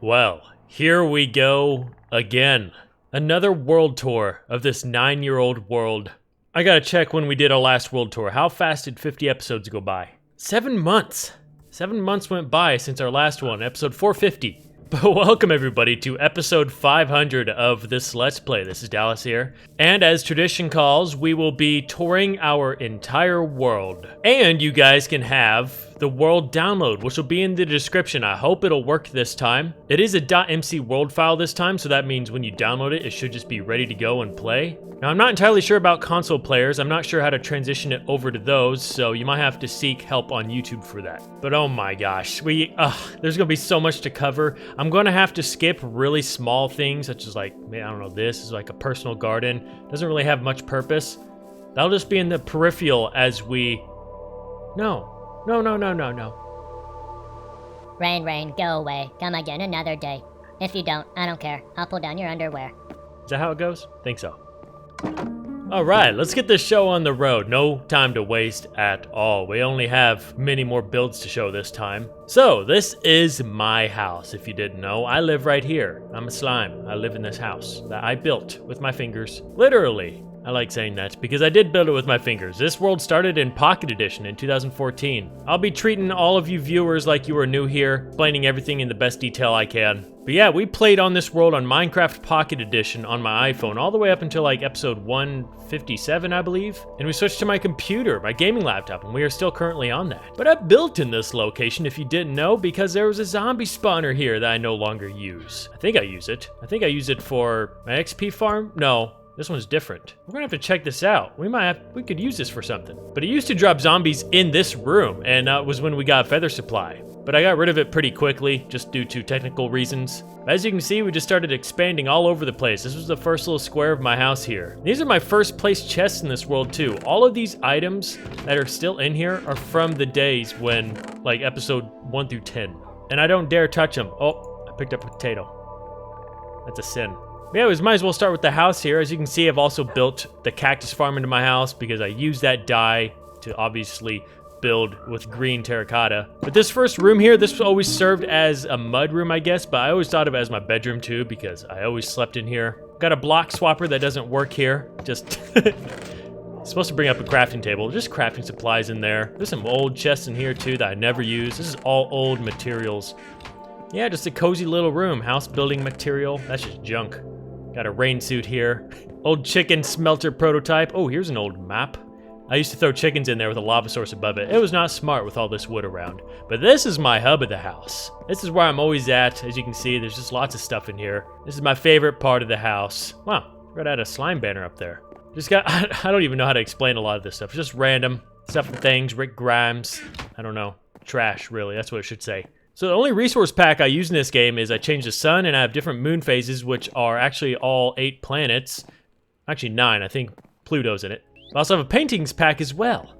Well, here we go again. Another world tour of this 9-year-old world. I gotta check when we did our last world tour. How fast did 50 episodes go by? 7 months. 7 months went by since our last one, episode 450. But welcome everybody to episode 500 of this Let's Play. This is Dallas here. And as tradition calls, we will be touring our entire world. And you guys can have the world download, which will be in the description. I hope it'll work this time. It is a .mc world file this time, so that means when you download it, it should just be ready to go and play. Now, I'm not entirely sure about console players. I'm not sure how to transition it over to those, so you might have to seek help on YouTube for that. But oh my gosh, there's gonna be so much to cover. I'm gonna have to skip really small things, such as like, I don't know, this is like a personal garden. Doesn't really have much purpose. That'll just be in the peripheral as we... No. Rain, go away. Come again another day. If you don't, I don't care. I'll pull down your underwear. Is that how it goes? Think so. Alright, let's get this show on the road. No time to waste at all. We only have many more builds to show this time. So, this is my house, if you didn't know. I live right here. I'm a slime. I live in this house that I built with my fingers. Literally. I like saying that because I did build it with my fingers. This world started in Pocket Edition in 2014. I'll be treating all of you viewers like you are new here, explaining everything in the best detail I can. But yeah, we played on this world on Minecraft Pocket Edition on my iPhone all the way up until like episode 157, I believe. And we switched to my computer, my gaming laptop, and we are still currently on that. But I built in this location, if you didn't know, because there was a zombie spawner here that I no longer use. I think I use it. I think I use it for my XP farm? No. This one's different. We're gonna have to check this out. We could use this for something. But it used to drop zombies in this room, and that was when we got feather supply. But I got rid of it pretty quickly, just due to technical reasons. As you can see, we just started expanding all over the place. This was the first little square of my house here. These are my first place chests in this world too. All of these items that are still in here are from the days when, like episode 1 through 10. And I don't dare touch them. Oh, I picked up a potato. That's a sin. Yeah, we might as well start with the house here. As you can see, I've also built the cactus farm into my house because I use that dye to obviously build with green terracotta. But this first room here, this always served as a mud room, I guess, but I always thought of it as my bedroom too because I always slept in here. Got a block swapper that doesn't work here. Just it's supposed to bring up a crafting table. Just crafting supplies in there. There's some old chests in here too that I never use. This is all old materials. Yeah, just a cozy little room. House building material. That's just junk. Got a rain suit here. Old chicken smelter prototype. Oh, here's an old map. I used to throw chickens in there with a lava source above it. It was not smart with all this wood around. But this is my hub of the house. This is where I'm always at. As you can see, there's just lots of stuff in here. This is my favorite part of the house. Wow, forgot I had a slime banner up there. I don't even know how to explain a lot of this stuff. It's just random stuff and things. Rick Grimes. I don't know. Trash, really. That's what it should say. So the only resource pack I use in this game is I change the sun and I have different moon phases, which are actually all 8 planets. Actually 9, I think Pluto's in it. I also have a paintings pack as well.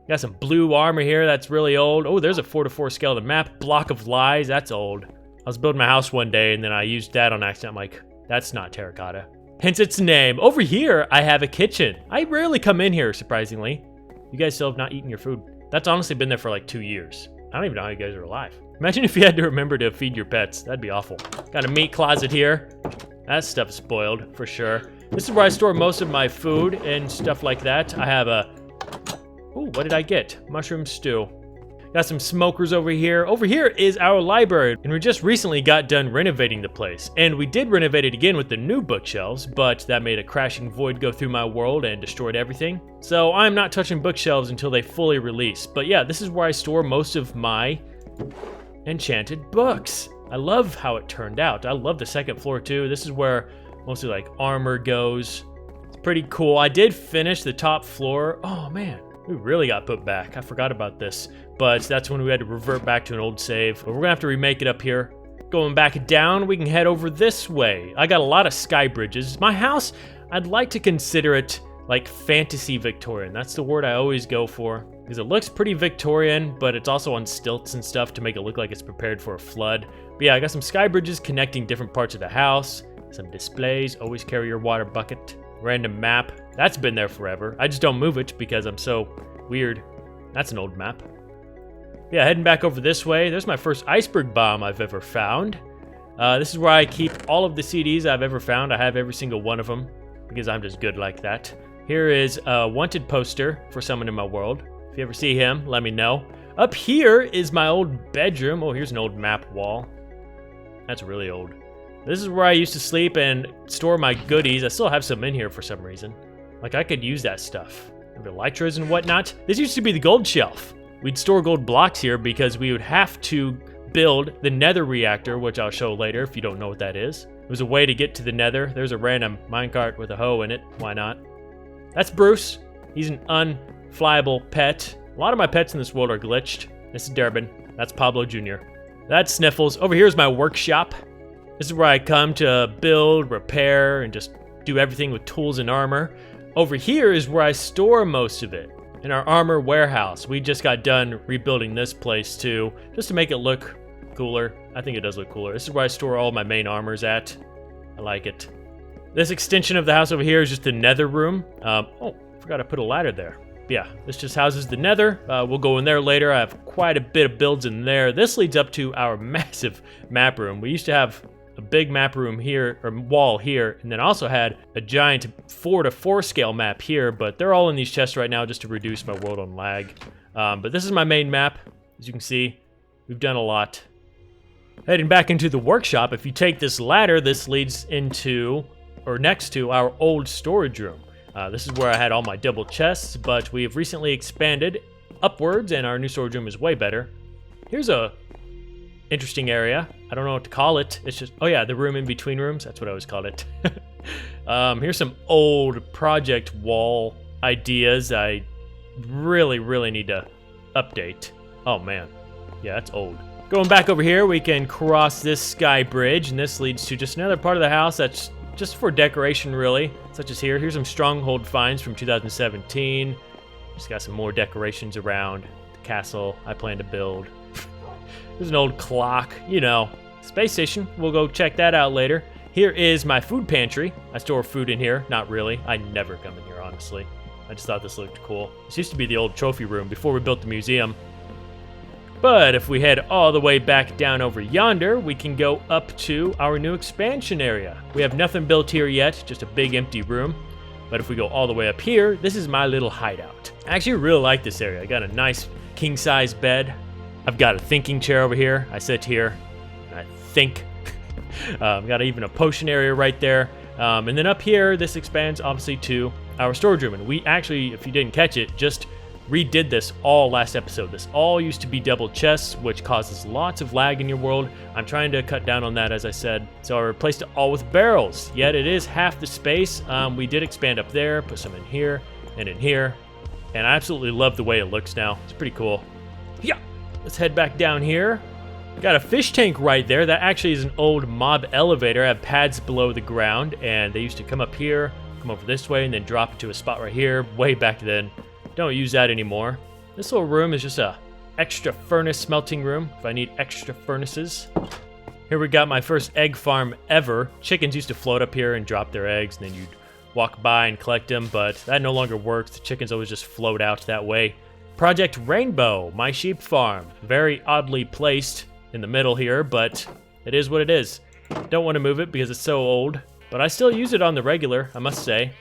Got some blue armor here that's really old. Oh, there's a 4:4 skeleton map. Block of Lies, that's old. I was building my house one day and then I used that on accident. I'm like, that's not terracotta. Hence its name. Over here, I have a kitchen. I rarely come in here, surprisingly. You guys still have not eaten your food. That's honestly been there for like 2 years. I don't even know how you guys are alive. Imagine if you had to remember to feed your pets. That'd be awful. Got a meat closet here. That stuff is spoiled, for sure. This is where I store most of my food and stuff like that. I have a... Ooh, what did I get? Mushroom stew. Got some smokers over here. Over here is our library, and we just recently got done renovating the place. And we did renovate it again with the new bookshelves, but that made a crashing void go through my world and destroyed everything. So I'm not touching bookshelves until they fully release. But yeah, this is where I store most of my enchanted books. I love how it turned out. I love the second floor too. This is where mostly like armor goes. It's pretty cool. I did finish the top floor. Oh man. We really got put back. I forgot about this, but that's when we had to revert back to an old save. But we're gonna have to remake it up here. Going back down, we can head over this way. I got a lot of sky bridges. My house, I'd like to consider it like fantasy Victorian. That's the word I always go for because it looks pretty Victorian, but it's also on stilts and stuff to make it look like it's prepared for a flood. But yeah, I got some sky bridges connecting different parts of the house. Some displays. Always carry your water bucket. Random map. That's been there forever. I just don't move it because I'm so weird. That's an old map. Yeah, heading back over this way. There's my first iceberg bomb I've ever found. This is where I keep all of the CDs I've ever found. I have every single one of them because I'm just good like that. Here is a wanted poster for someone in my world. If you ever see him, let me know. Up here is my old bedroom. Oh, here's an old map wall. That's really old. This is where I used to sleep and store my goodies. I still have some in here for some reason. Like, I could use that stuff. The elytras and whatnot. This used to be the gold shelf. We'd store gold blocks here because we would have to build the Nether reactor, which I'll show later if you don't know what that is. It was a way to get to the Nether. There's a random minecart with a hoe in it. Why not? That's Bruce. He's an unflyable pet. A lot of my pets in this world are glitched. This is Durbin. That's Pablo Jr. That's Sniffles. Over here is my workshop. This is where I come to build, repair, and just do everything with tools and armor. Over here is where I store most of it. In our armor warehouse. We just got done rebuilding this place too, just to make it look cooler. I think it does look cooler. This is where I store all my main armors at. I like it. This extension of the house over here is just the Nether room. Oh, forgot I put a ladder there. Yeah, this just houses the Nether. We'll go in there later. I have quite a bit of builds in there. This leads up to our massive map room. We used to have a big map room here, or wall here, and then also had a giant 4:4 scale map here, but they're all in these chests right now just to reduce my world on lag. But this is my main map. As you can see, we've done a lot. Heading back into the workshop, if you take this ladder, this leads into, or next to, our old storage room. This is where I had all my double chests, but we have recently expanded upwards, and our new storage room is way better. Here's a interesting area. I don't know what to call it. It's just, oh yeah, the room in between rooms. That's what I always called it. Here's some old project wall ideas I really need to update. Oh man, yeah, that's old. Going back over here, we can cross this sky bridge, and this leads to just another part of the house that's just for decoration, really, such as here. Here's some stronghold finds from 2017. Just got some more decorations around the castle I plan to build. There's an old clock, you know, space station. We'll go check that out later. Here is my food pantry. I store food in here. Not really. I never come in here, honestly. I just thought this looked cool. This used to be the old trophy room before we built the museum. But if we head all the way back down over yonder, we can go up to our new expansion area. We have nothing built here yet, just a big empty room. But if we go all the way up here, this is my little hideout. I actually really like this area. I got a nice king-size bed. I've got a thinking chair over here. I sit here and I think. I've got even a potion area right there. And then up here, this expands obviously to our storage room. And we actually, if you didn't catch it, just redid this all last episode. This all used to be double chests, which causes lots of lag in your world. I'm trying to cut down on that, as I said. So I replaced it all with barrels. Yet it is half the space. We did expand up there, put some in here and in here. And I absolutely love the way it looks now. It's pretty cool. Yeah. Let's head back down here. Got a fish tank right there. That actually is an old mob elevator. I have pads below the ground, and they used to come up here, come over this way, and then drop into a spot right here way back then. Don't use that anymore. This little room is just a extra furnace smelting room if I need extra furnaces. Here we got my first egg farm ever. Chickens used to float up here and drop their eggs, and then you'd walk by and collect them, but that no longer works. The chickens always just float out that way. Project Rainbow, my sheep farm. Very oddly placed in the middle here, but it is what it is. Don't want to move it because it's so old, but I still use it on the regular, I must say.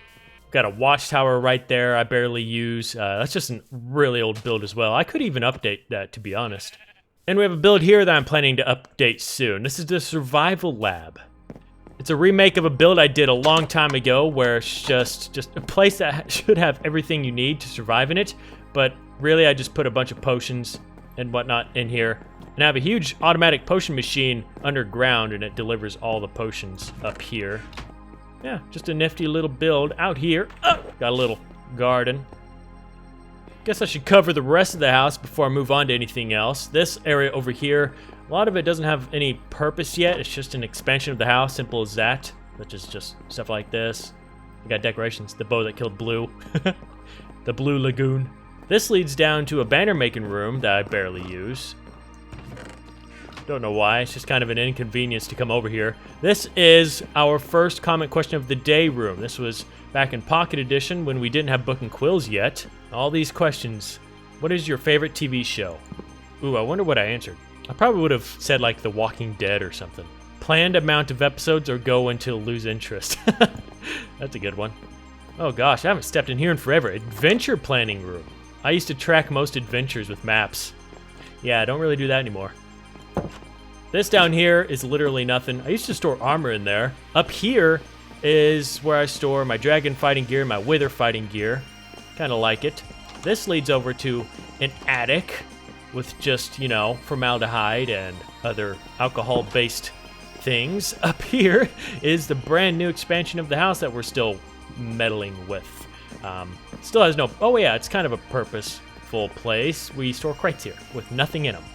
Got a watchtower right there I barely use. That's just a really old build as well. I could even update that, to be honest. And we have a build here that I'm planning to update soon. This is the Survival Lab. It's a remake of a build I did a long time ago where it's just a place that should have everything you need to survive in it, but really, I just put a bunch of potions and whatnot in here. And I have a huge automatic potion machine underground, and it delivers all the potions up here. Yeah, just a nifty little build out here. Oh, got a little garden. Guess I should cover the rest of the house before I move on to anything else. This area over here, a lot of it doesn't have any purpose yet. It's just an expansion of the house, simple as that. Which is just stuff like this. We got decorations. The bow that killed Blue. The Blue Lagoon. This leads down to a banner making room that I barely use. Don't know why, it's just kind of an inconvenience to come over here. This is our first comment question of the day room. This was back in Pocket Edition when we didn't have Book and Quills yet. All these questions. What is your favorite TV show? Ooh, I wonder what I answered. I probably would have said like The Walking Dead or something. planned amount of episodes or go until lose interest. That's a good one. Oh gosh, I haven't stepped in here in forever. Adventure planning room. I used to track most adventures with maps. Yeah, I don't really do that anymore. This down here is literally nothing. I used to store armor in there. Up here is where I store my dragon fighting gear, my wither fighting gear. Kind of like it. This leads over to an attic with just, you know, formaldehyde and other alcohol-based things. Up here is the brand new expansion of the house that we're still meddling with. Still has no... Oh yeah, it's kind of a purposeful place. We store crates here with nothing in them.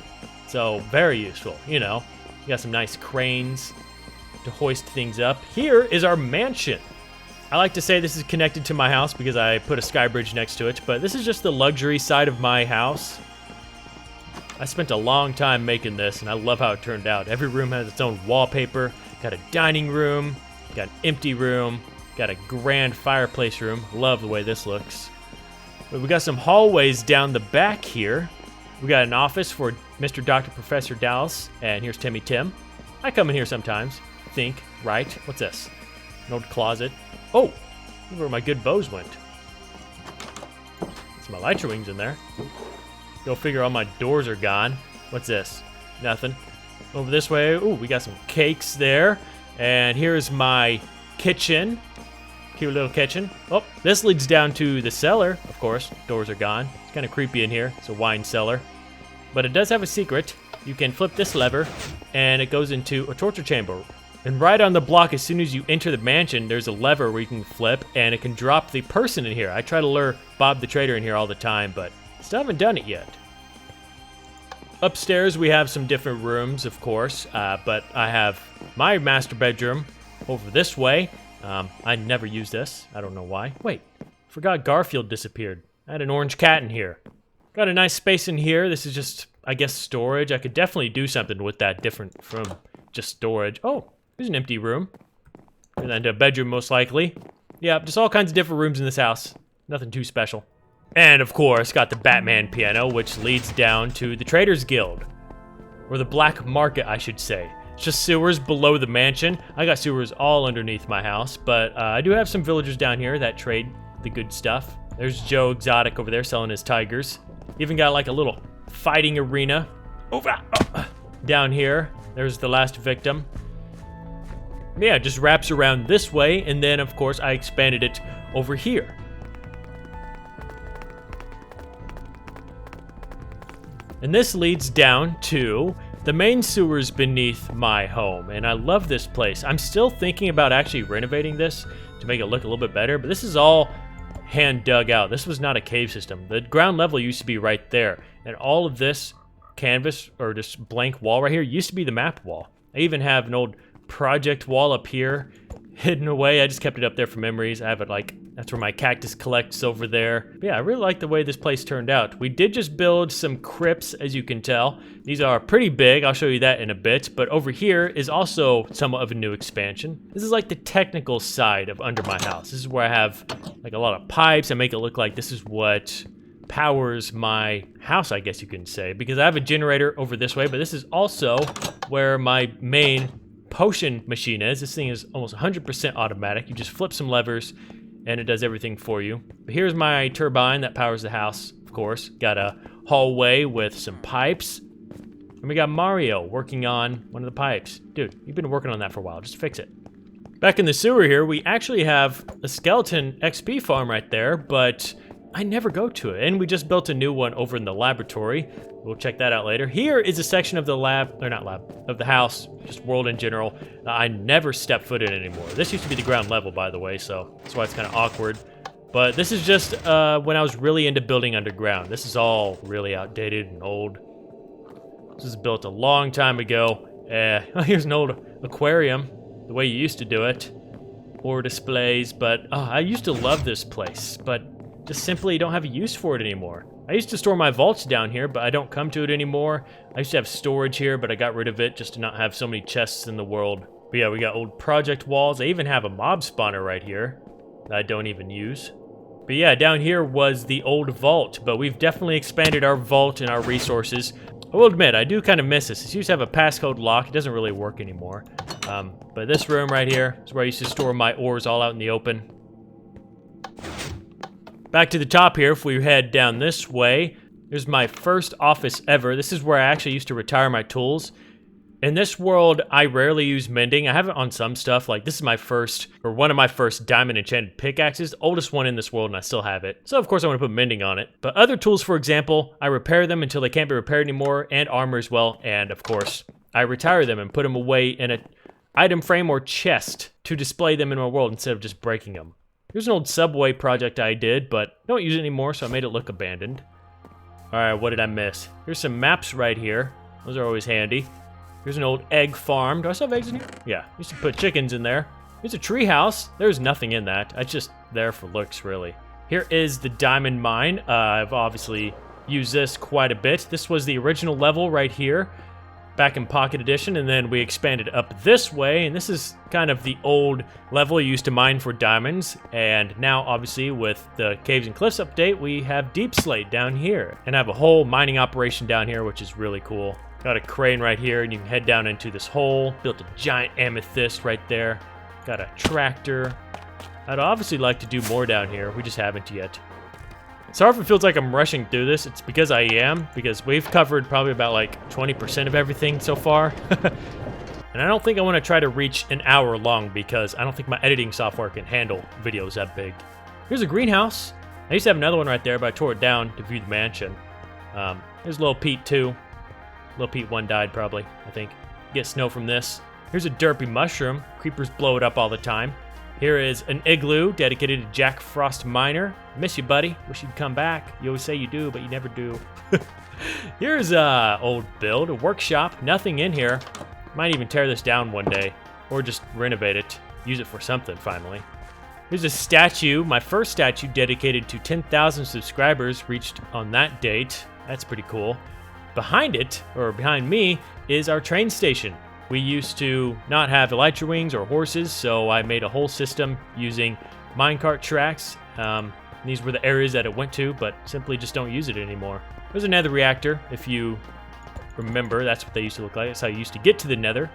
So, very useful, you know. You got some nice cranes to hoist things up. Here is our mansion. I like to say this is connected to my house because I put a sky bridge next to it, but this is just the luxury side of my house. I spent a long time making this, and I love how it turned out. Every room has its own wallpaper. Got a dining room, got an empty room, got a grand fireplace room. Love the way this looks. But we got some hallways down the back here. We got an office for Mr. Dr. Professor Dallas, and here's Timmy Tim. I come in here sometimes. Think, right? What's this? An old closet. Oh, look where my good bows went. Some elytra wings in there. Go figure all my doors are gone. What's this? Nothing. Over this way. Ooh, we got some cakes there. And here's my kitchen. Cute little kitchen. Oh, this leads down to the cellar, of course. Doors are gone. It's kind of creepy in here. It's a wine cellar. But it does have a secret. You can flip this lever, and it goes into a torture chamber. And right on the block, as soon as you enter the mansion, there's a lever where you can flip, and it can drop the person in here. I try to lure Bob the Trader in here all the time, but still haven't done it yet. Upstairs, we have some different rooms, of course, but I have my master bedroom over this way. I never use this. I don't know why. Wait, forgot Garfield disappeared. I had an orange cat in here. Got a nice space in here. This is just, I guess, storage. I could definitely do something with that different from just storage. Oh, there's an empty room. And then a bedroom, most likely. Yeah, just all kinds of different rooms in this house. Nothing too special. And, of course, got the Batman piano, which leads down to the Traders Guild. Or the Black Market, I should say. It's just sewers below the mansion. I got sewers all underneath my house, but I do have some villagers down here that trade the good stuff. There's Joe Exotic over there selling his tigers. Even got like a little fighting arena. Over down here. There's the last victim. Yeah, it just wraps around this way, and then, of course, I expanded it over here. And this leads down to the main sewers beneath my home, and I love this place. I'm still thinking about actually renovating this to make it look a little bit better, but this is all hand dug out. This was not a cave system. The ground level used to be right there, and all of this canvas, or just blank wall right here, used to be the map wall. I even have an old project wall up here hidden away. I just kept it up there for memories. I have it like, that's where my cactus collects over there. But yeah, I really like the way this place turned out. We did just build some crypts, as you can tell. These are pretty big. I'll show you that in a bit. But over here is also somewhat of a new expansion. This is like the technical side of under my house. This is where I have like a lot of pipes. I make it look like this is what powers my house, I guess you can say, because I have a generator over this way, but this is also where my main potion machine is. This thing is almost 100% automatic. You just flip some levers and it does everything for you. But here's my turbine that powers the house, of course. Got a hallway with some pipes. And we got Mario working on one of the pipes. Dude, you've been working on that for a while. Just fix it. Back in the sewer here, we actually have a skeleton XP farm right there, but I never go to it. And we just built a new one over in the laboratory. We'll check that out later. Here is a section of the lab, or not lab, of the house, just world in general. I never step foot in anymore. This used to be the ground level, by the way, so that's why it's kind of awkward. But this is just when I was really into building underground. This is all really outdated and old. This was built a long time ago. Here's an old aquarium, the way you used to do it. Or displays, but I used to love this place, but just simply don't have a use for it anymore. I used to store my vaults down here, but I don't come to it anymore. I used to have storage here, but I got rid of it just to not have so many chests in the world. But yeah, we got old project walls. I even have a mob spawner right here that I don't even use. But yeah, down here was the old vault, but we've definitely expanded our vault and our resources. I will admit, I do kind of miss this. This used to have a passcode lock. It doesn't really work anymore. But this room right here is where I used to store my ores all out in the open. Back to the top here, if we head down this way, here's my first office ever. This is where I actually used to retire my tools. In this world, I rarely use mending. I have it on some stuff, like this is my first, or one of my first diamond enchanted pickaxes, oldest one in this world, and I still have it. So of course I want to put mending on it. But other tools, for example, I repair them until they can't be repaired anymore, and armor as well, and of course, I retire them and put them away in an item frame or chest to display them in my world instead of just breaking them. Here's an old subway project I did, but don't use it anymore, so I made it look abandoned. Alright, what did I miss? Here's some maps right here. Those are always handy. Here's an old egg farm. Do I still have eggs in here? Yeah, used to put chickens in there. Here's a tree house. There's nothing in that. It's just there for looks, really. Here is the diamond mine. I've obviously used this quite a bit. This was the original level right here, back in Pocket Edition, and then we expanded up this way, and this is kind of the old level you used to mine for diamonds, and now, obviously, with the Caves and Cliffs update, we have Deep Slate down here, and I have a whole mining operation down here, which is really cool. Got a crane right here, and you can head down into this hole. Built a giant amethyst right there. Got a tractor. I'd obviously like to do more down here. We just haven't yet. Sorry if it feels like I'm rushing through this. It's because I am, because we've covered probably about like 20% of everything so far. And I don't think I want to try to reach an hour long because I don't think my editing software can handle videos that big. Here's a greenhouse. I used to have another one right there, but I tore it down to view the mansion. Here's Little Pete 2. Little Pete 1 died, probably, I think. Get snow from this. Here's a derpy mushroom. Creepers blow it up all the time. Here is an igloo dedicated to Jack Frost Miner. Miss you, buddy. Wish you'd come back. You always say you do, but you never do. Here's a old build, a workshop. Nothing in here. Might even tear this down one day, or just renovate it. Use it for something, finally. Here's a statue, my first statue dedicated to 10,000 subscribers reached on that date. That's pretty cool. Behind it, or behind me, is our train station. We used to not have elytra wings or horses, so I made a whole system using minecart tracks. These were the areas that it went to, but simply just don't use it anymore. There's a nether reactor, if you remember. That's what they used to look like. That's how you used to get to the nether.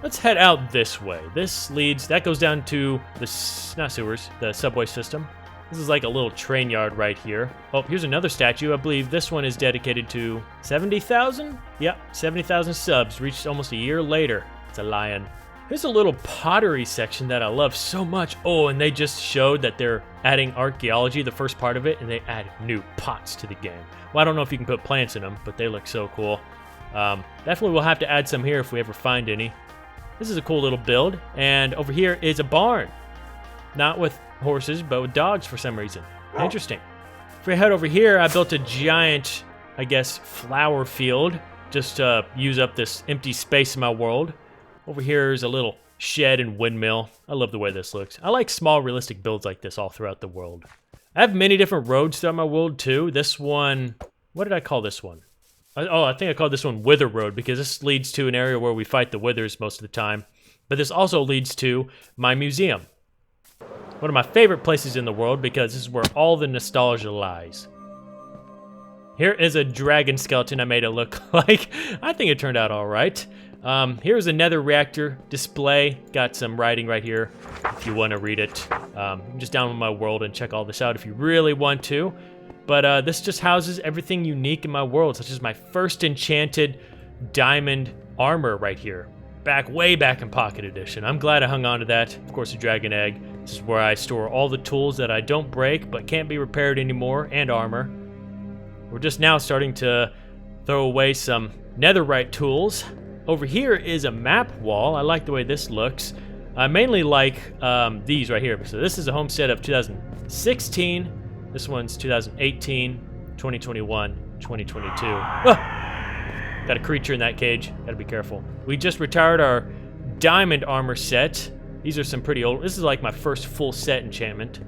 Let's head out this way. This leads, that goes down to the, not sewers, the subway system. This is like a little train yard right here. Oh, here's another statue. I believe this one is dedicated to 70,000? Yep, 70,000 subs, reached almost a year later. It's a lion. Here's a little pottery section that I love so much. Oh, and they just showed that they're adding archaeology, the first part of it, and they add new pots to the game. Well, I don't know if you can put plants in them, but they look so cool. Definitely we'll have to add some here if we ever find any. This is a cool little build, and over here is a barn. Not with horses, but with dogs for some reason. Interesting. If we head over here, I built a giant, I guess, flower field just to use up this empty space in my world. Over here is a little shed and windmill. I love the way this looks. I like small, realistic builds like this all throughout the world. I have many different roads throughout my world, too. This one, what did I call this one? Oh, I think I called this one Wither Road because this leads to an area where we fight the withers most of the time. But this also leads to my museum. One of my favorite places in the world because this is where all the nostalgia lies. Here is a dragon skeleton I made it look like. I think it turned out all right. Here's a nether reactor display. Got some writing right here if you want to read it. Just download my world and check all this out if you really want to. But this just houses everything unique in my world, such as my first enchanted diamond armor right here. Way back in Pocket Edition. I'm glad I hung on to that. Of course, a dragon egg. This is where I store all the tools that I don't break but can't be repaired anymore, and armor. We're just now starting to throw away some netherite tools. Over here is a map wall. I like the way this looks. I mainly like these right here. So this is a homestead of 2016. This one's 2018, 2021, 2022. Ah! Got a creature in that cage. Gotta be careful. We just retired our diamond armor set. These are some pretty old. This is like my first full set enchantment.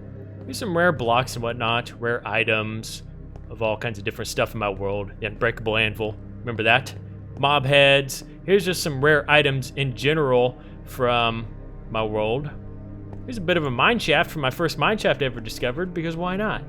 Here's some rare blocks and whatnot. Rare items of all kinds of different stuff in my world. The unbreakable anvil. Remember that? Mob heads. Here's just some rare items in general from my world. Here's a bit of a mine shaft from my first mine shaft ever discovered, because why not?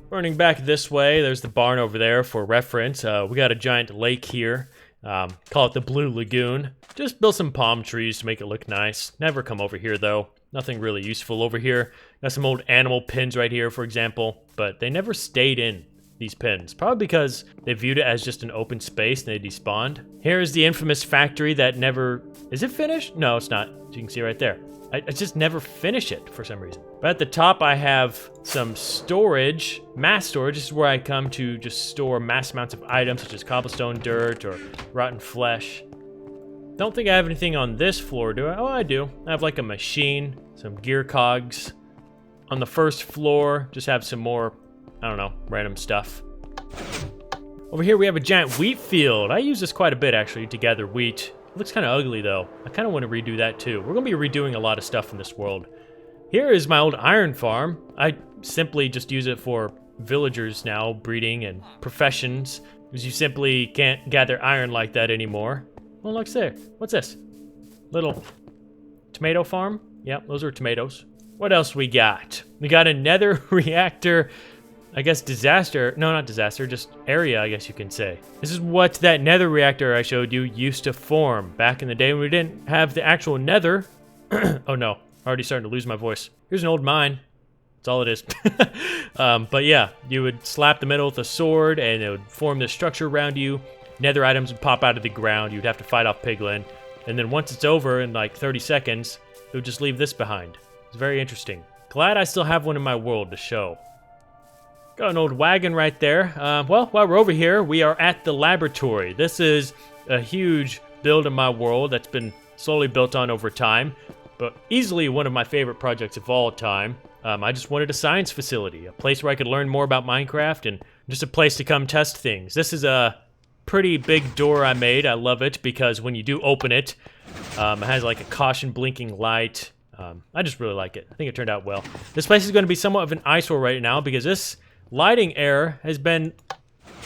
Running back this way, there's the barn over there for reference. We got a giant lake here. Call it the Blue Lagoon. Just build some palm trees to make it look nice. Never come over here though. Nothing really useful over here. Got some old animal pins right here, for example, but they never stayed in these pins. Probably because they viewed it as just an open space and they despawned. Here's the infamous factory that never... Is it finished? No, it's not. You can see right there. I just never finish it for some reason. But at the top, I have some storage, mass storage. This is where I come to just store mass amounts of items such as cobblestone, dirt, or rotten flesh. Don't think I have anything on this floor, do I? Oh, I do. I have like a machine, some gear cogs. On the first floor, just have some more, I don't know, random stuff. Over here, we have a giant wheat field. I use this quite a bit, actually, to gather wheat. It looks kind of ugly, though. I kind of want to redo that, too. We're going to be redoing a lot of stuff in this world. Here is my old iron farm. I simply just use it for villagers now, breeding and professions, because you simply can't gather iron like that anymore. Oh, look there. What's this? Little tomato farm? Yep, those are tomatoes. What else we got? We got a nether reactor. I guess disaster. No, not disaster, just area, I guess you can say. This is what that nether reactor I showed you used to form back in the day when we didn't have the actual nether. Oh no, already starting to lose my voice. Here's an old mine. That's all it is. But yeah, you would slap the metal with a sword and it would form this structure around you. Nether items would pop out of the ground. You'd have to fight off piglin. And then once it's over in like 30 seconds, it would just leave this behind. It's very interesting. Glad I still have one in my world to show. Got an old wagon right there. Well, while we're over here, we are at the laboratory. This is a huge build in my world that's been slowly built on over time, but easily one of my favorite projects of all time. I just wanted a science facility, a place where I could learn more about Minecraft and just a place to come test things. This is a pretty big door I made. I love it because when you do open it, it has like a caution blinking light. I just really like it. I think it turned out well. This place is going to be somewhat of an eyesore right now because this lighting error has been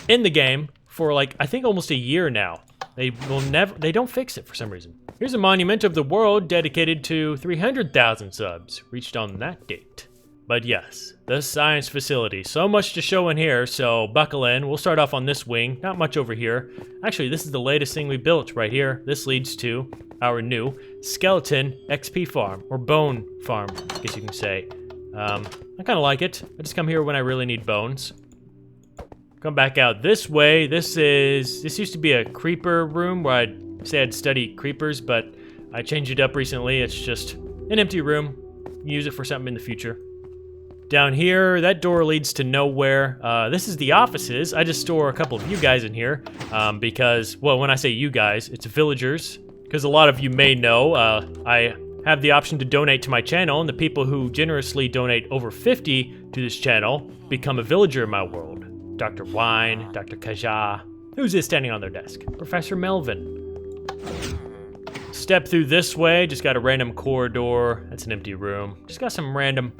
in the game for like, I think almost a year now. They don't fix it for some reason. Here's a monument of the world dedicated to 300,000 subs, reached on that date. But yes, the science facility. So much to show in here, so buckle in. We'll start off on this wing, not much over here. Actually, this is the latest thing we built right here. This leads to our new skeleton XP farm, or bone farm, I guess you can say. I kind of like it. I just come here when I really need bones. Come back out this way. This used to be a creeper room where I'd say I'd study creepers, but I changed it up recently. It's just an empty room. Use it for something in the future. Down here, that door leads to nowhere. This is the offices. I just store a couple of you guys in here because, well, when I say you guys, it's villagers. Because a lot of you may know, I have the option to donate to my channel, and the people who generously donate over 50 to this channel become a villager in my world. Dr. Wine, Dr. Kaja. Who's this standing on their desk? Professor Melvin. Step through this way, just got a random corridor. That's an empty room. Just got some random...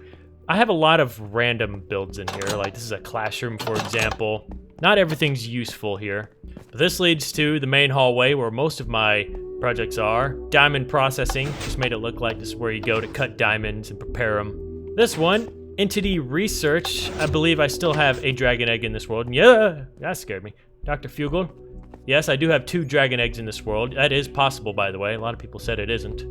I have a lot of random builds in here, like this is a classroom, for example. Not everything's useful here. But this leads to the main hallway where most of my projects are. Diamond processing, just made it look like this is where you go to cut diamonds and prepare them. This one, entity research. I believe I still have a dragon egg in this world. Yeah, that scared me. Dr. Fugel. Yes, I do have 2 dragon eggs in this world. That is possible, by the way. A lot of people said it isn't.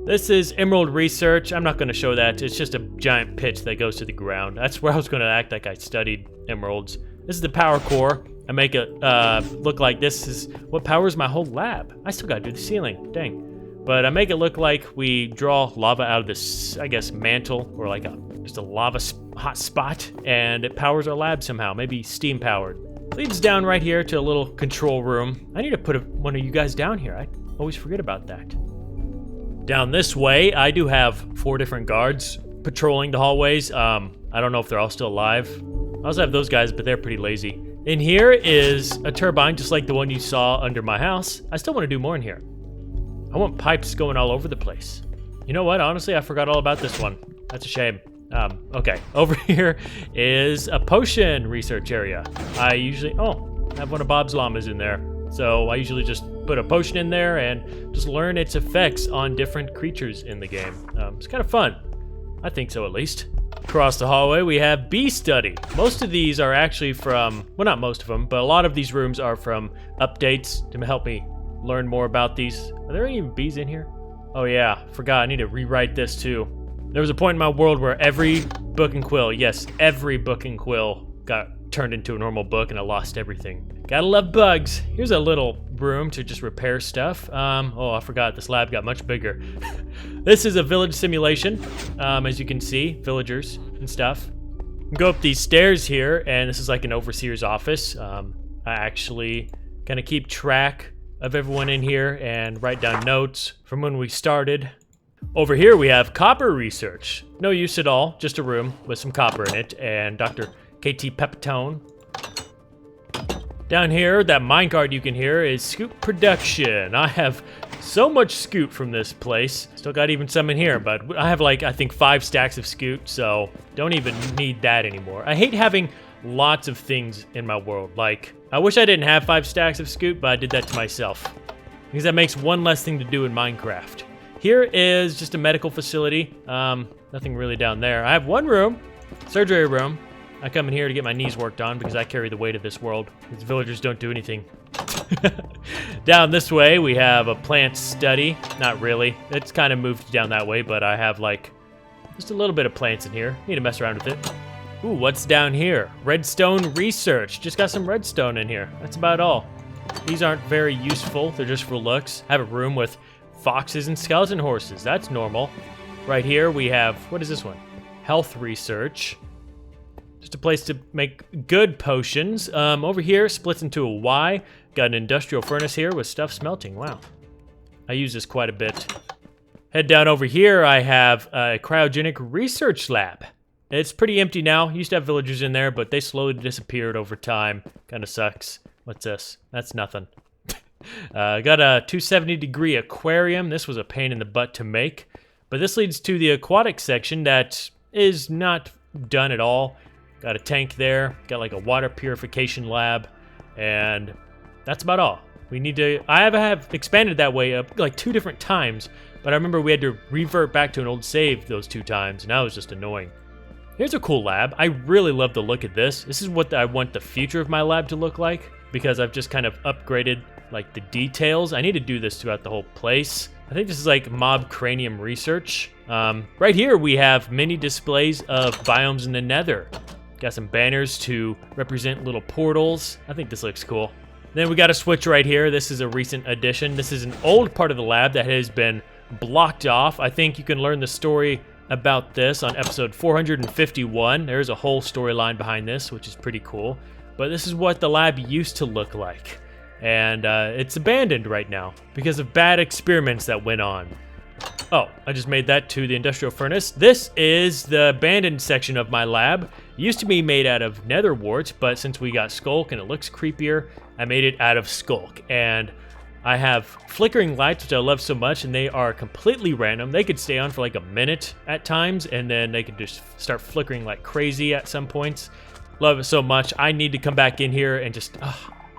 This is emerald research. I'm not going to show that. It's just a giant pit that goes to the ground. That's where I was going to act like I studied emeralds. This is the power core. I make it look like this is what powers my whole lab. I still got to do the ceiling. Dang. But I make it look like we draw lava out of this, I guess, mantle or like just a lava hot spot, and it powers our lab somehow. Maybe steam powered. Leads down right here to a little control room. I need to put one of you guys down here. I always forget about that. Down this way, I do have 4 different guards patrolling the hallways. I don't know if they're all still alive. I also have those guys, but they're pretty lazy. In here is a turbine, just like the one you saw under my house. I still want to do more in here. I want pipes going all over the place. You know what? Honestly, I forgot all about this one. That's a shame. Okay. Over here is a potion research area. I usually... Oh, I have one of Bob's llamas in there. So I usually just put a potion in there and just learn its effects on different creatures in the game. It's kind of fun. I think so, at least. Across the hallway, we have bee study. Most of these are actually from, well, not most of them, but a lot of these rooms are from updates to help me learn more about these. Are there any bees in here? Oh yeah, forgot, I need to rewrite this too. There was a point in my world where every book and quill, yes, every book and quill got turned into a normal book and I lost everything. Gotta love bugs. Here's a little room to just repair stuff. Oh, I forgot, this lab got much bigger. This is a village simulation. As you can see, villagers and stuff. Go up these stairs here, and this is like an overseer's office. I actually kind of keep track of everyone in here and write down notes from when we started. Over here we have copper research. No use at all, just a room with some copper in it, and Dr. KT Pepitone. Down here, that minecart you can hear is scoop production. I have so much scoop from this place. Still got even some in here, but I have like, I think 5 stacks of scoop, so don't even need that anymore. I hate having lots of things in my world. Like, I wish I didn't have 5 stacks of scoop, but I did that to myself. Because that makes one less thing to do in Minecraft. Here is just a medical facility. Nothing really down there. I have one room, surgery room. I come in here to get my knees worked on because I carry the weight of this world. These villagers don't do anything. Down this way, we have a plant study. Not really. It's kind of moved down that way, but I have like just a little bit of plants in here. Need to mess around with it. Ooh, what's down here? Redstone research. Just got some redstone in here. That's about all. These aren't very useful. They're just for looks. I have a room with foxes and skeleton horses. That's normal. Right here, we have, what is this one? Health research. Just a place to make good potions. Over here, splits into a Y. Got an industrial furnace here with stuff smelting. Wow. I use this quite a bit. Head down over here, I have a cryogenic research lab. It's pretty empty now. Used to have villagers in there, but they slowly disappeared over time. Kind of sucks. What's this? That's nothing. Got a 270-degree aquarium. This was a pain in the butt to make. But this leads to the aquatic section that is not done at all. Got a tank there, got like a water purification lab, and that's about all. We need to, I have expanded that way up like 2 different times, but I remember we had to revert back to an old save those 2 times, and that was just annoying. Here's a cool lab. I really love the look at this. This is what I want the future of my lab to look like, because I've just kind of upgraded like the details. I need to do this throughout the whole place. I think this is like mob cranium research. Right here we have many displays of biomes in the Nether. Got some banners to represent little portals. I think this looks cool. Then we got a switch right here. This is a recent addition. This is an old part of the lab that has been blocked off. I think you can learn the story about this on episode 451. There's a whole storyline behind this, which is pretty cool. But this is what the lab used to look like. And it's abandoned right now because of bad experiments that went on. Oh, I just made that to the industrial furnace. This is the abandoned section of my lab. It used to be made out of nether warts, but since we got skulk and it looks creepier, I made it out of skulk. And I have flickering lights, which I love so much, and they are completely random. They could stay on for like a minute at times, and then they could just start flickering like crazy at some points. Love it so much. I need to come back in here and just...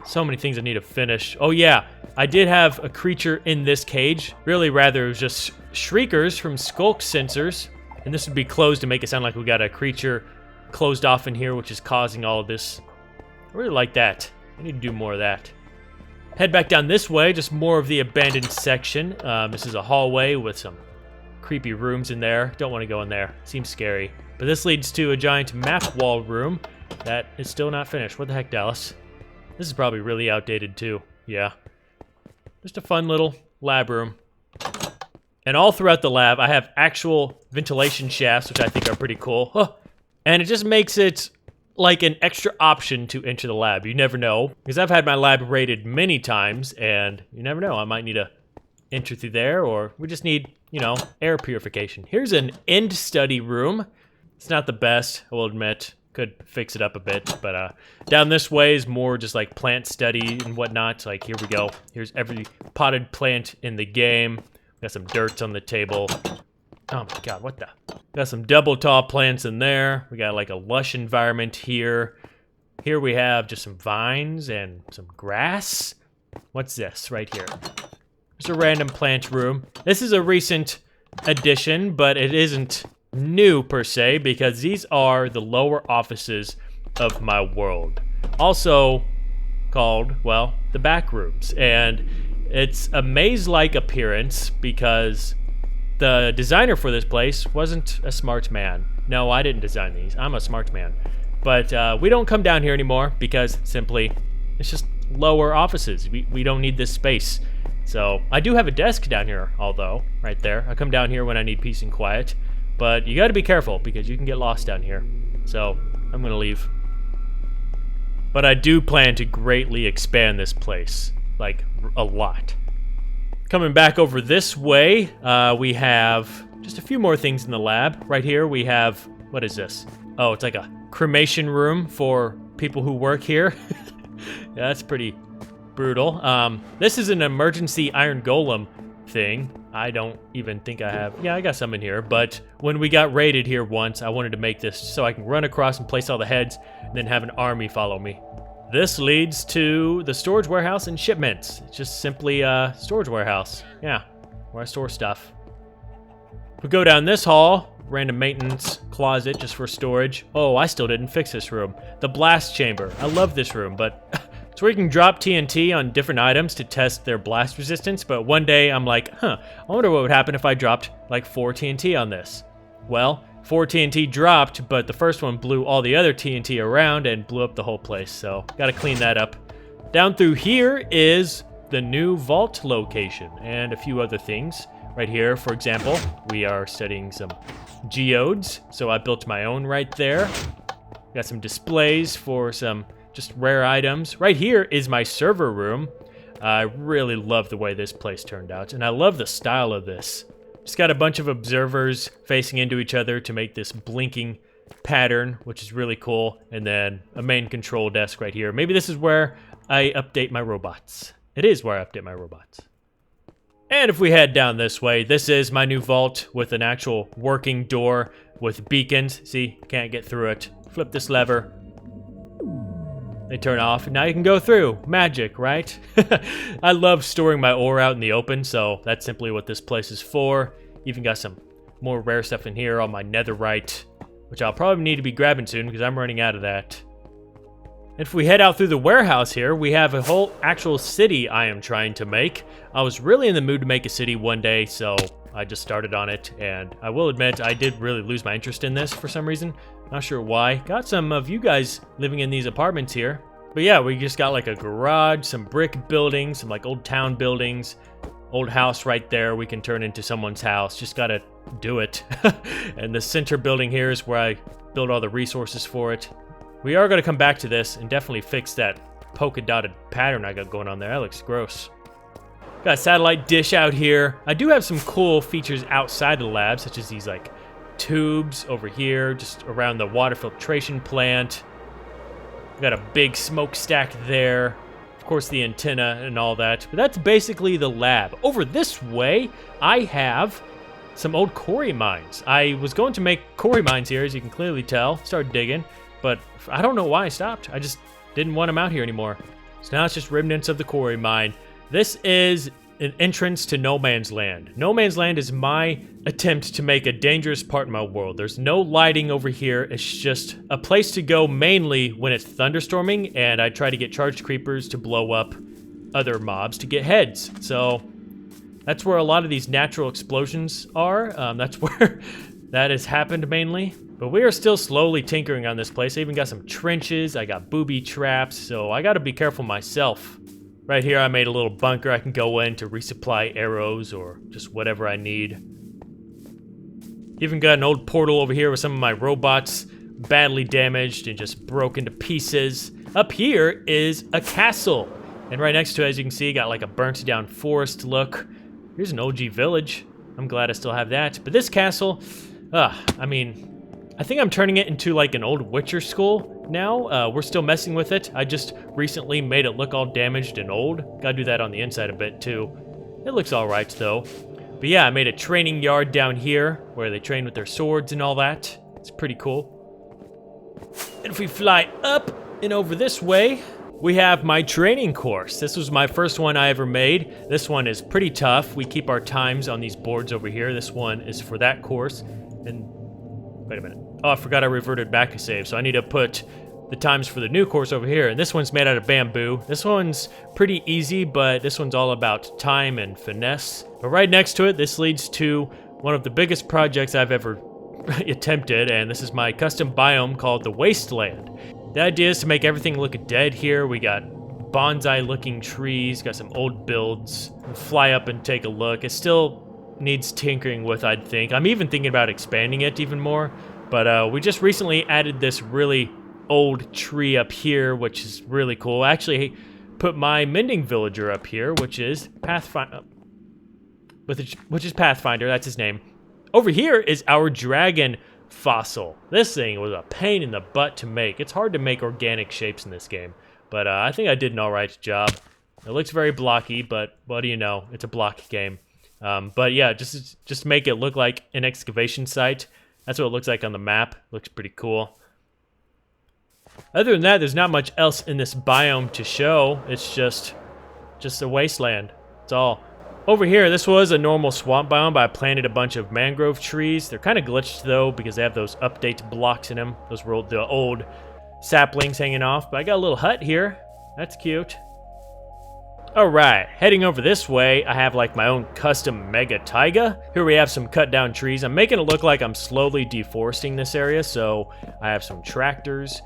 so many things I need to finish. Oh yeah, I did have a creature in this cage. Really rather it was just shriekers from skulk sensors. And this would be closed to make it sound like we got a creature closed off in here, which is causing all of this. I really like that. I need to do more of that. Head back down this way, just more of the abandoned section. This is a hallway with some creepy rooms in there. Don't want to go in there. Seems scary. But this leads to a giant map wall room that is still not finished. What the heck, Dallas? This is probably really outdated too. Yeah. Just a fun little lab room. And all throughout the lab, I have actual ventilation shafts, which I think are pretty cool. Huh. And it just makes it like an extra option to enter the lab. You never know. Because I've had my lab raided many times, and you never know. I might need to enter through there, or we just need, you know, air purification. Here's an end study room. It's not the best, I will admit. Could fix it up a bit, but down this way is more just like plant study and whatnot. Like, here we go. Here's every potted plant in the game. Got some dirt on the table. Oh my god, what the? Got some double tall plants in there. We got like a lush environment here. Here we have just some vines and some grass. What's this right here? Just a random plant room. This is a recent addition, but it isn't new per se, because these are the lower offices of my world. Also called, well, the back rooms. And it's a maze-like appearance because the designer for this place wasn't a smart man. No, I didn't design these. I'm a smart man. But we don't come down here anymore because simply it's just lower offices. We don't need this space. So I do have a desk down here, although, right there. I come down here when I need peace and quiet. But you got to be careful because you can get lost down here. So I'm going to leave. But I do plan to greatly expand this place. Like, a lot. Coming back over this way, we have just a few more things in the lab. Right here, we have, what is this? Oh, it's like a cremation room for people who work here. Yeah, that's pretty brutal. This is an emergency iron golem thing. I don't even think I have. Yeah, I got some in here, but when we got raided here once, I wanted to make this so I can run across and place all the heads and then have an army follow me. This leads to the storage warehouse and shipments. It's just simply a storage warehouse. Yeah, where I store stuff. If we go down this hall, random maintenance closet just for storage. Oh, I still didn't fix this room. The blast chamber. I love this room, but it's where you can drop TNT on different items to test their blast resistance. But one day I'm like, I wonder what would happen if I dropped like 4 TNT on this. Well, 4 TNT dropped, but the first one blew all the other TNT around and blew up the whole place, so gotta clean that up. Down through here is the new vault location and a few other things. Right here, for example, we are studying some geodes, so I built my own right there. Got some displays for some just rare items. Right here is my server room. I really love the way this place turned out, and I love the style of this. Just got a bunch of observers facing into each other to make this blinking pattern, which is really cool. And then a main control desk right here. Maybe this is where I update my robots. It is where I update my robots. And if we head down this way, this is my new vault with an actual working door with beacons. See, can't get through it. Flip this lever. They turn off, and now you can go through. Magic, right? I love storing my ore out in the open, so that's simply what this place is for. Even got some more rare stuff in here on my netherite, which I'll probably need to be grabbing soon because I'm running out of that. If we head out through the warehouse here, we have a whole actual city I am trying to make. I was really in the mood to make a city one day, so I just started on it, and I will admit I did really lose my interest in this for some reason. Not sure why. Got some of you guys living in these apartments here. But yeah, we just got like a garage, some brick buildings, some like old town buildings, old house right there we can turn into someone's house. Just gotta do it. And the center building here is where I build all the resources for it. We are gonna come back to this and definitely fix that polka dotted pattern I got going on there. That looks gross. Got a satellite dish out here. I do have some cool features outside the lab, such as these like tubes over here, just around the water filtration plant. Got a big smokestack there. Of course, the antenna and all that. But that's basically the lab. Over this way, I have some old quarry mines. I was going to make quarry mines here, as you can clearly tell. Started digging, but I don't know why I stopped. I just didn't want them out here anymore. So now it's just remnants of the quarry mine. This is an entrance to No Man's Land. No Man's Land is my attempt to make a dangerous part in my world. There's no lighting over here. It's just a place to go mainly when it's thunderstorming, and I try to get charged creepers to blow up other mobs to get heads. So that's where a lot of these natural explosions are. That's where that has happened mainly. But we are still slowly tinkering on this place. I even got some trenches. I got booby traps, so I gotta be careful myself. Right here, I made a little bunker I can go in to resupply arrows or just whatever I need. Even got an old portal over here with some of my robots badly damaged and just broken to pieces. Up here is a castle. And right next to it, as you can see, got like a burnt down forest look. Here's an OG village. I'm glad I still have that. But this castle, I mean, I think I'm turning it into like an old Witcher school now. We're still messing with it. I just recently made it look all damaged and old. Gotta do that on the inside a bit too. It looks all right though. But yeah, I made a training yard down here where they train with their swords and all that. It's pretty cool. And if we fly up and over this way, we have my training course. This was my first one I ever made. This one is pretty tough. We keep our times on these boards over here. This one is for that course. And Wait a minute. Oh, I forgot I reverted back a save, so I need to put the times for the new course over here. And this one's made out of bamboo. This one's pretty easy, but this one's all about time and finesse. But right next to it, this leads to one of the biggest projects I've ever attempted, and this is my custom biome called the Wasteland. The idea is to make everything look dead here. We got bonsai-looking trees, got some old builds. We'll fly up and take a look. It still needs tinkering with, I'd think. I'm even thinking about expanding it even more, but we just recently added this really old tree up here, which is really cool. I actually put my mending villager up here, which is Pathfinder. That's his name. Over here is our dragon fossil. This thing was a pain in the butt to make. It's hard to make organic shapes in this game, but I think I did an alright job. It looks very blocky, but what do you know? It's a block game. But yeah, just make it look like an excavation site. That's what it looks like on the map. Looks pretty cool. Other than that, there's not much else in this biome to show. It's just a wasteland. That's all. Over here, this was a normal swamp biome, but I planted a bunch of mangrove trees. They're kind of glitched, though, because they have those update blocks in them. Those were the old saplings hanging off. But I got a little hut here. That's cute. Alright, heading over this way, I have like my own custom mega taiga. Here we have some cut down trees. I'm making it look like I'm slowly deforesting this area, so I have some tractors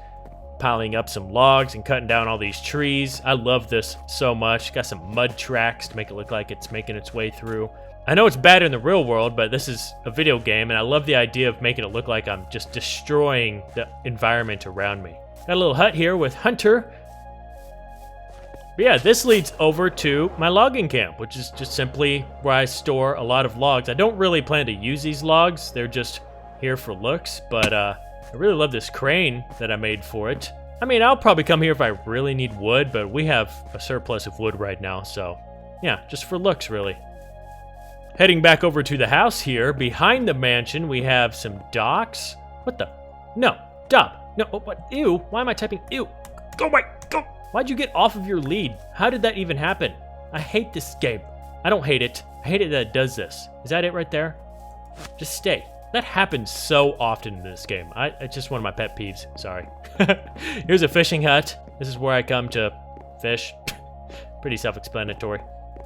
piling up some logs and cutting down all these trees. I love this so much. Got some mud tracks to make it look like it's making its way through. I know it's bad in the real world, but this is a video game, and I love the idea of making it look like I'm just destroying the environment around me. Got a little hut here with Hunter. But yeah, this leads over to my logging camp, which is just simply where I store a lot of logs. I don't really plan to use these logs. They're just here for looks, but I really love this crane that I made for it. I mean, I'll probably come here if I really need wood, but we have a surplus of wood right now, so yeah, just for looks, really. Heading back over to the house here, behind the mansion, we have some docks. What the? No, stop. No, what? Ew, why am I typing ew? Go away, go. Why'd you get off of your lead? How did that even happen? I hate this game. I don't hate it. I hate it that it does this. Is that it right there? Just stay. That happens so often in this game. It's just one of my pet peeves. Sorry. Here's a fishing hut. This is where I come to fish. Pretty self-explanatory.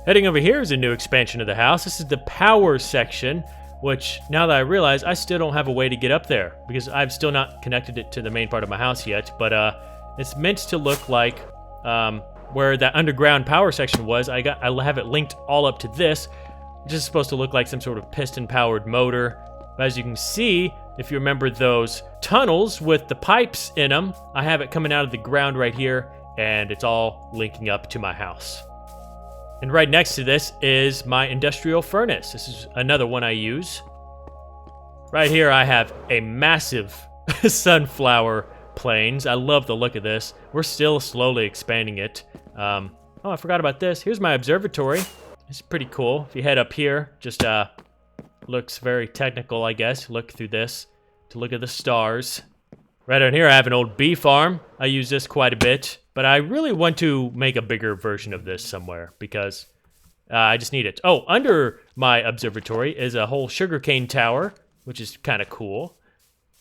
Heading over here is a new expansion of the house. This is the power section, which now that I realize, I still don't have a way to get up there because I've still not connected it to the main part of my house yet. But it's meant to look like where that underground power section was. I have it linked all up to this, which is supposed to look like some sort of piston-powered motor. But as you can see, if you remember those tunnels with the pipes in them, I have it coming out of the ground right here, and it's all linking up to my house. And right next to this is my industrial furnace. This is another one I use. Right here I have a massive sunflower plains. I love the look of this. We're still slowly expanding it. Oh, I forgot about this. Here's my observatory. It's pretty cool. If you head up here, just looks very technical, I guess. Look through this to look at the stars. Right on here, I have an old bee farm. I use this quite a bit, but I really want to make a bigger version of this somewhere because I just need it. Oh, under my observatory is a whole sugarcane tower, which is kind of cool.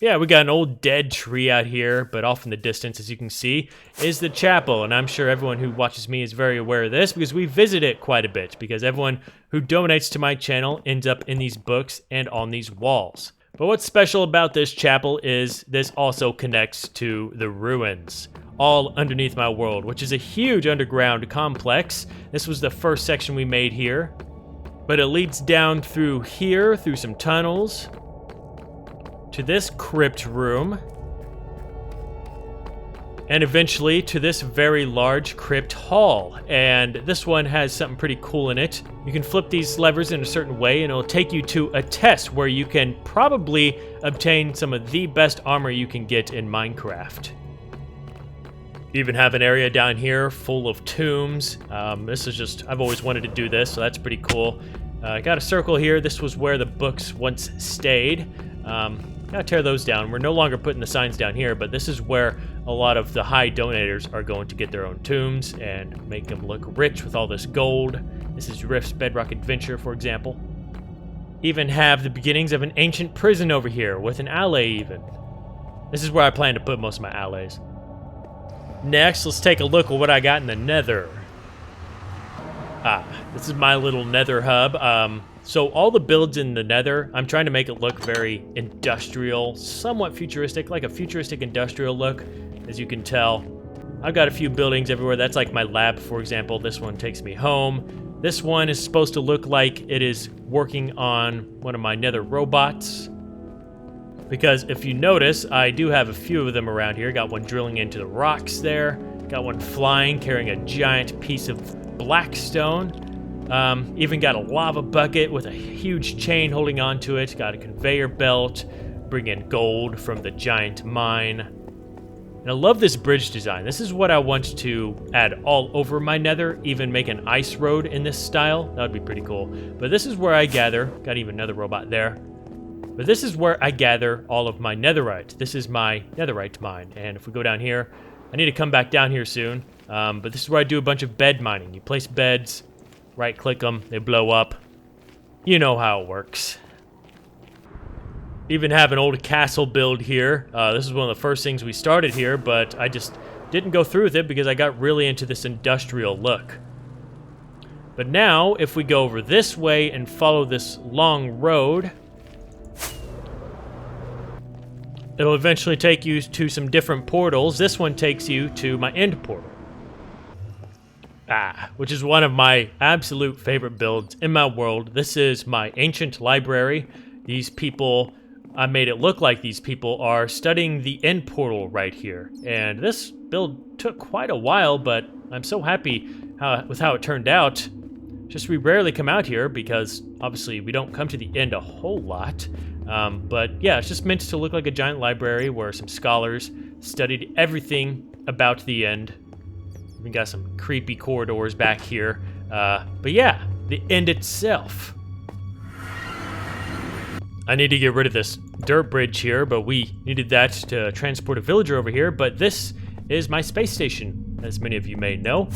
Yeah, we got an old dead tree out here, but off in the distance, as you can see, is the chapel. And I'm sure everyone who watches me is very aware of this because we visit it quite a bit because everyone who donates to my channel ends up in these books and on these walls. But what's special about this chapel is this also connects to the ruins, all underneath my world, which is a huge underground complex. This was the first section we made here, but it leads down through here, through some tunnels, to this crypt room, and eventually to this very large crypt hall. And this one has something pretty cool in it. You can flip these levers in a certain way and it'll take you to a test where you can probably obtain some of the best armor you can get in Minecraft. You even have an area down here full of tombs. This is just, I've always wanted to do this, so that's pretty cool. I got a circle here. This was where the books once stayed. Gotta tear those down. We're no longer putting the signs down here, but this is where a lot of the high donators are going to get their own tombs and make them look rich with all this gold. This is Rift's Bedrock Adventure, for example. even have the beginnings of an ancient prison over here with an alley even. This is where I plan to put most of my alleys. Next, let's take a look at what I got in the Nether. This is my little Nether hub. So all the builds in the Nether, I'm trying to make it look very industrial, somewhat futuristic, like a futuristic industrial look, as you can tell. I've got a few buildings everywhere. That's like my lab, for example. This one takes me home. This one is supposed to look like it is working on one of my Nether robots. Because if you notice, I do have a few of them around here. Got one drilling into the rocks there. Got one flying, carrying a giant piece of black stone. Even got a lava bucket with a huge chain holding onto it. Got a conveyor belt, bring in gold from the giant mine. And I love this bridge design. This is what I want to add all over my Nether, even make an ice road in this style. That would be pretty cool. But this is where I gather, got even another robot there. But this is where I gather all of my netherite. This is my netherite mine. And if we go down here, I need to come back down here soon. But this is where I do a bunch of bed mining. You place beds, right click them, they blow up. You know how it works. Even have an old castle build here. This is one of the first things we started here, but I just didn't go through with it because I got really into this industrial look. But now, if we go over this way and follow this long road, it'll eventually take you to some different portals. This one takes you to my end portal. Which is one of my absolute favorite builds in my world. This is my ancient library. These people, I made it look like these people are studying the end portal right here. And this build took quite a while, but I'm so happy with how it turned out. Just we rarely come out here because obviously we don't come to the end a whole lot. But yeah, it's just meant to look like a giant library where some scholars studied everything about the end. We got some creepy corridors back here. But yeah, the end itself. I need to get rid of this dirt bridge here, but we needed that to transport a villager over here. But this is my space station, as many of you may know.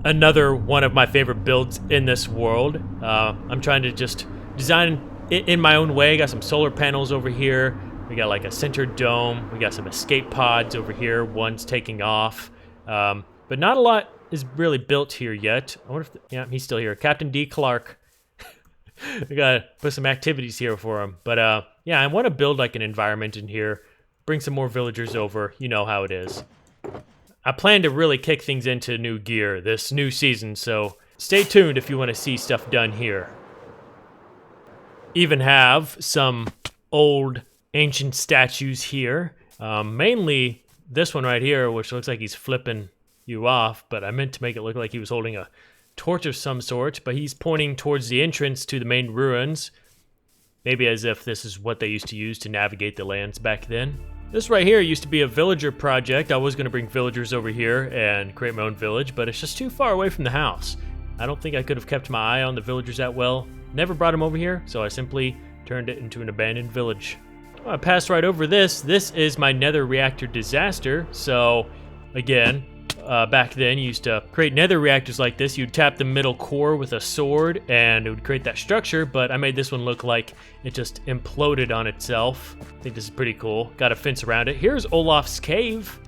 Another one of my favorite builds in this world. I'm trying to just design it in my own way. Got some solar panels over here. We got like a center dome. We got some escape pods over here. One's taking off. But not a lot is really built here yet. I wonder if, yeah, he's still here. Captain D. Clark. We gotta put some activities here for him. But yeah, I want to build like an environment in here. Bring some more villagers over. You know how it is. I plan to really kick things into new gear this new season, so stay tuned if you want to see stuff done here. Even have some old ancient statues here. Mainly this one right here, which looks like he's flipping you off, but I meant to make it look like he was holding a torch of some sort, but he's pointing towards the entrance to the main ruins. Maybe as if this is what they used to use to navigate the lands back then. This right here used to be a villager project. I was going to bring villagers over here and create my own village, but it's just too far away from the house. I don't think I could have kept my eye on the villagers that well. Never brought them over here, so I simply turned it into an abandoned village. I passed right over this. This is my nether reactor disaster. So, again, back then you used to create nether reactors like this. You'd tap the middle core with a sword and it would create that structure, but I made this one look like it just imploded on itself. I think this is pretty cool. Got a fence around it. Here's Olaf's cave.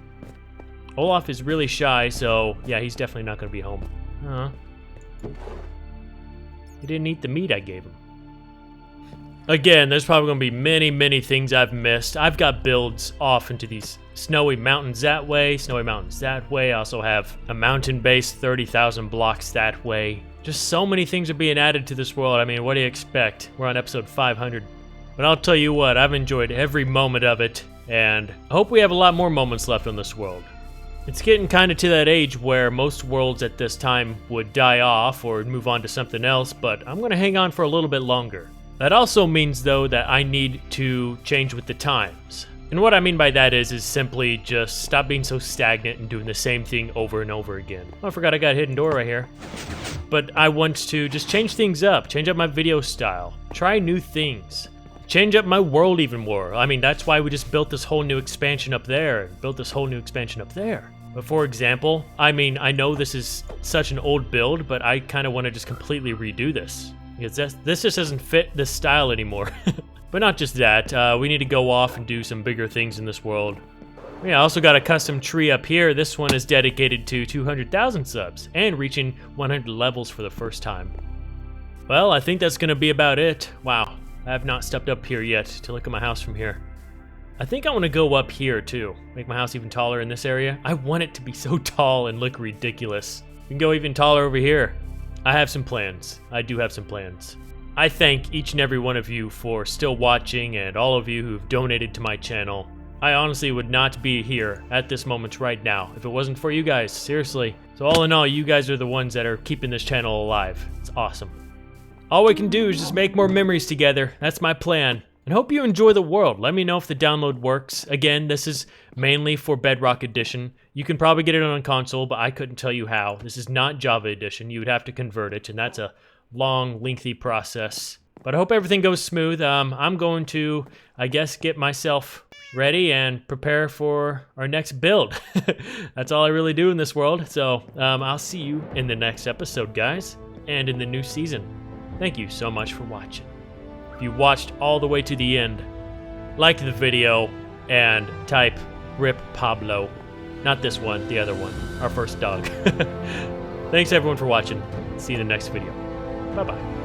Olaf is really shy, so yeah, he's definitely not going to be home. He didn't eat the meat I gave him. Again, there's probably going to be many, many things I've missed. I've got builds off into these snowy mountains that way, snowy mountains that way. I also have a mountain base 30,000 blocks that way. Just so many things are being added to this world. I mean, what do you expect? We're on episode 500. But I'll tell you what, I've enjoyed every moment of it, and I hope we have a lot more moments left on this world. It's getting kind of to that age where most worlds at this time would die off or move on to something else, but I'm going to hang on for a little bit longer. That also means, though, that I need to change with the times. And what I mean by that is simply just stop being so stagnant and doing the same thing over and over again. Oh, I forgot I got a hidden door right here. But I want to just change things up, change up my video style, try new things, change up my world even more. I mean, that's why we just built this whole new expansion up there, built this whole new expansion up there. But for example, I mean, I know this is such an old build, but I kind of want to just completely redo this. because this just doesn't fit this style anymore. But not just that, we need to go off and do some bigger things in this world. Yeah, I also got a custom tree up here. This one is dedicated to 200,000 subs and reaching 100 levels for the first time. Well, I think that's gonna be about it. Wow, I have not stepped up here yet to look at my house from here. I think I want to go up here too, make my house even taller in this area. I want it to be so tall and look ridiculous. We can go even taller over here. I have some plans. I do have some plans. I thank each and every one of you for still watching and all of you who've donated to my channel. I honestly would not be here at this moment right now if it wasn't for you guys, seriously. So all in all, you guys are the ones that are keeping this channel alive. It's awesome. All we can do is just make more memories together. That's my plan. And hope you enjoy the world. Let me know if the download works. Again, this is mainly for Bedrock Edition. You can probably get it on console, but I couldn't tell you how. This is not Java Edition. You would have to convert it, and that's a long, lengthy process. But I hope everything goes smooth. I'm going to, I guess, get myself ready and prepare for our next build. That's all I really do in this world. So I'll see you in the next episode, guys, and in the new season. Thank you so much for watching. If you watched all the way to the end, like the video and type RIP Pablo. Not this one, the other one, our first dog. Thanks everyone for watching. See you in the next video. Bye-bye.